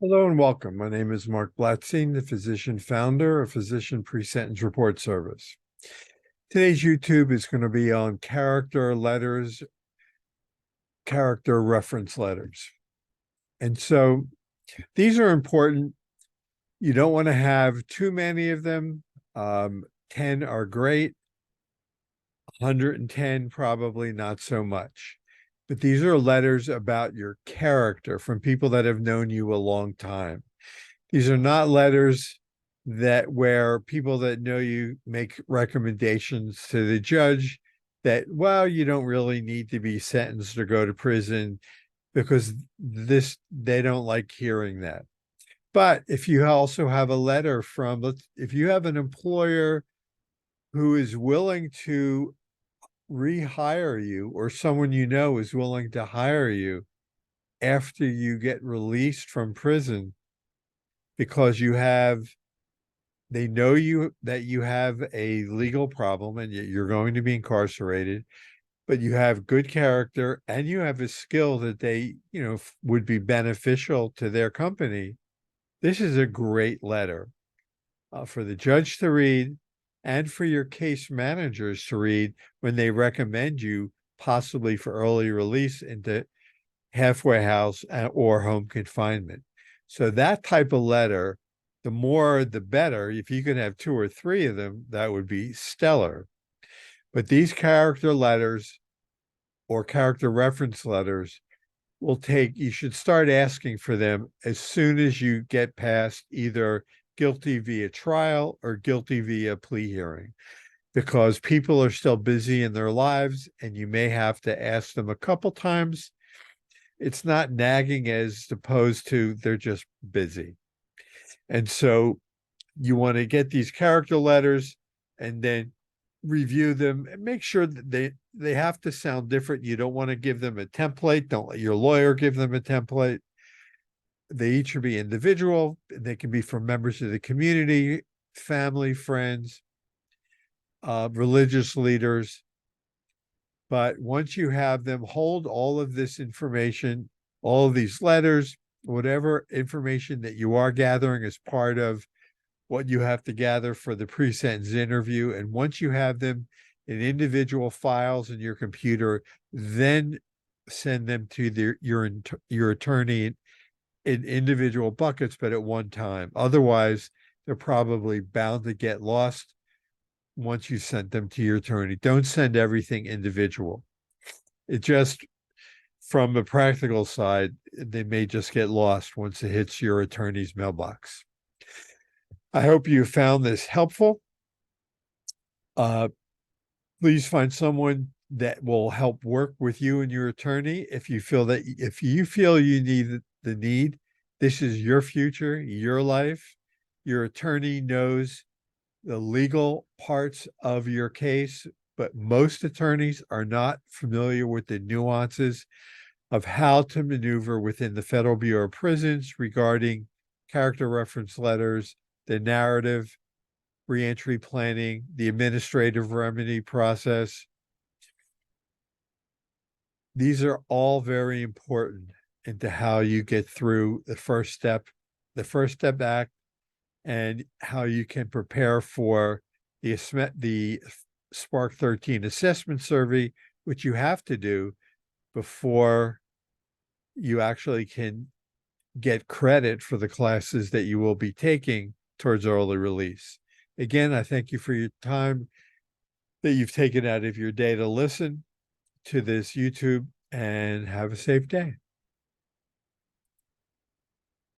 Hello and welcome. My name is Marc Blatstein, the physician founder of Physician Pre-Sentence Report Service. Today's YouTube is going to be on character letters, character reference letters. And so these are important. You don't want to have too many of them. 10 are great. 110 probably not so much. But these are letters about your character from people that have known you a long time. These are not letters that where people that know you make recommendations to the judge that, well, you don't really need to be sentenced or go to prison because they don't like hearing that. But if you also have a letter from, if you have an employer who is willing to rehire you, or someone you know is willing to hire you after you get released from prison because they know that you have a legal problem and you're going to be incarcerated, but you have good character and you have a skill that they, would be beneficial to their company. This is a great letter for the judge to read and for your case managers to read when they recommend you possibly for early release into halfway house or home confinement. So that type of letter, the more the better. If you can have 2 or 3 of them, that would be stellar. But these character letters or character reference letters you should start asking for them as soon as you get past either guilty via trial or guilty via plea hearing, because people are still busy in their lives and you may have to ask them a couple times. It's not nagging as opposed to they're just busy. And so you want to get these character letters and then review them and make sure that they have to sound different. You don't want to give them a template. Don't let your lawyer give them a template. They each should be individual. They can be from members of the community, family, friends, religious leaders. But once you have them, hold all of this information, all of these letters, whatever information that you are gathering as part of what you have to gather for the pre-sentence interview. And once you have them in individual files in your computer, then send them to your attorney in individual buckets, but at one time. Otherwise, they're probably bound to get lost once you sent them to your attorney. Don't send everything individual. It just, from a practical side, they may just get lost once it hits your attorney's mailbox. I hope you found this helpful. Please find someone that will help work with you and your attorney. If you feel you need the need, this is your future, your life. Your attorney knows the legal parts of your case, but most attorneys are not familiar with the nuances of how to maneuver within the Federal Bureau of Prisons regarding character reference letters, the narrative, reentry planning, the administrative remedy process. These are all very important into how you get through the First Step Act, and how you can prepare for the Spark 13 assessment survey, which you have to do before you actually can get credit for the classes that you will be taking towards early release. Again, I thank you for your time that you've taken out of your day to listen to this YouTube, and have a safe day.